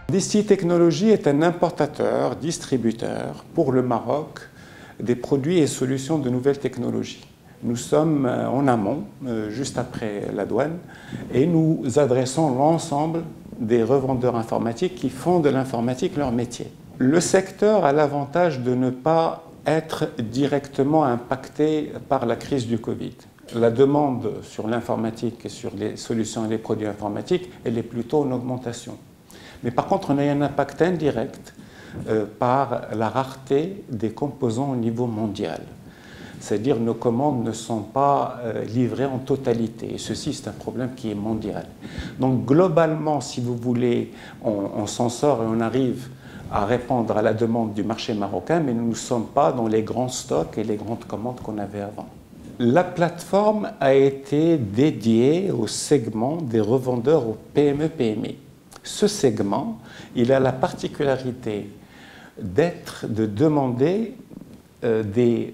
Disty Technologies est un importateur, distributeur pour le Maroc des produits et solutions de nouvelles technologies. Nous sommes en amont, juste après la douane, et nous adressons l'ensemble des revendeurs informatiques qui font de l'informatique leur métier. Le secteur a l'avantage de ne pas être directement impacté par la crise du Covid. La demande sur l'informatique et sur les solutions et les produits informatiques, elle est plutôt en augmentation. Mais par contre, on a un impact indirect par la rareté des composants au niveau mondial. C'est-à-dire nos commandes ne sont pas livrées en totalité. Et ceci, c'est un problème qui est mondial. Donc globalement, si vous voulez, on s'en sort et on arrive à répondre à la demande du marché marocain, mais nous ne sommes pas dans les grands stocks et les grandes commandes qu'on avait avant. La plateforme a été dédiée au segment des revendeurs aux PME-PMI. Ce segment, il a la particularité de demander des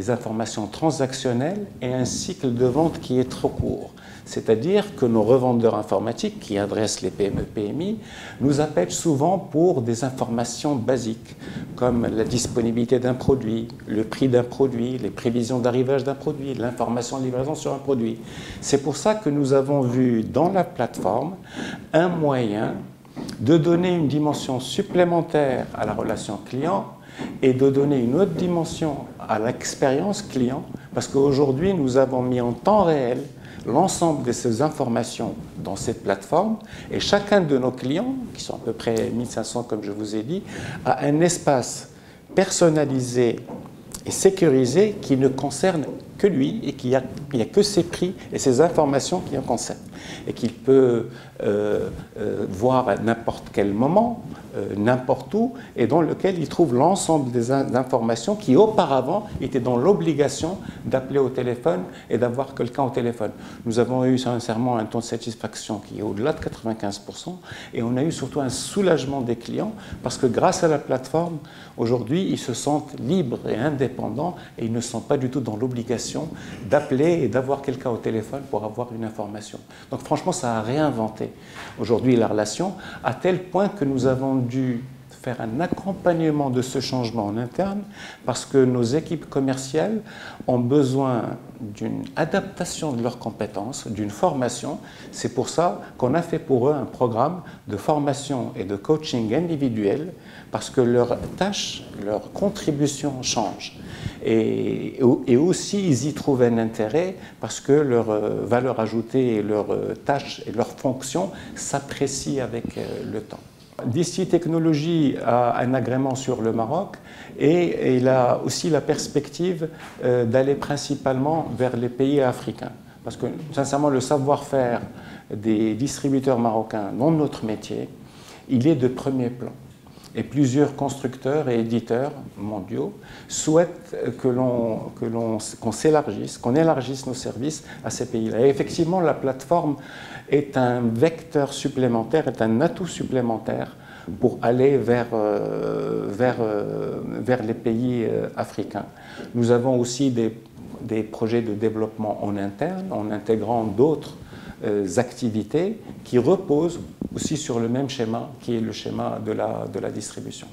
informations transactionnelles et un cycle de vente qui est trop court. C'est-à-dire que nos revendeurs informatiques qui adressent les PME-PMI nous appellent souvent pour des informations basiques comme la disponibilité d'un produit, le prix d'un produit, les prévisions d'arrivage d'un produit, l'information de livraison sur un produit. C'est pour ça que nous avons vu dans la plateforme un moyen de donner une dimension supplémentaire à la relation client et de donner une autre dimension à l'expérience client, parce qu'aujourd'hui, nous avons mis en temps réel l'ensemble de ces informations dans cette plateforme, et chacun de nos clients, qui sont à peu près 1500 comme je vous ai dit, a un espace personnalisé et sécurisé qui ne concerne que lui et qu'il n'y a que ses prix et ses informations qui en concernent, et qu'il peut voir à n'importe quel moment, n'importe où, et dans lequel il trouve l'ensemble des informations qui auparavant étaient dans l'obligation d'appeler au téléphone et d'avoir quelqu'un au téléphone. Nous avons eu sincèrement un taux de satisfaction qui est au-delà de 95%, et on a eu surtout un soulagement des clients parce que grâce à la plateforme, aujourd'hui, ils se sentent libres et indépendants et ils ne sont pas du tout dans l'obligation d'appeler et d'avoir quelqu'un au téléphone pour avoir une information. Donc franchement, ça a réinventé aujourd'hui la relation, à tel point que nous avons dû faire un accompagnement de ce changement en interne parce que nos équipes commerciales ont besoin d'une adaptation de leurs compétences, d'une formation. C'est pour ça qu'on a fait pour eux un programme de formation et de coaching individuel parce que leurs tâches, leurs contributions changent. Et aussi, ils y trouvent un intérêt parce que leur valeur ajoutée et leurs tâches et leurs fonctions s'apprécient avec le temps. Disty Technologies a un agrément sur le Maroc et il a aussi la perspective d'aller principalement vers les pays africains. Parce que, sincèrement, le savoir-faire des distributeurs marocains dans notre métier, il est de premier plan. Et plusieurs constructeurs et éditeurs mondiaux souhaitent qu'on s'élargisse, qu'on élargisse nos services à ces pays-là. Et effectivement, la plateforme est un vecteur supplémentaire, est un atout supplémentaire pour aller vers les pays africains. Nous avons aussi des projets de développement en interne, en intégrant d'autres activités qui reposent aussi sur le même schéma qui est le schéma de la distribution.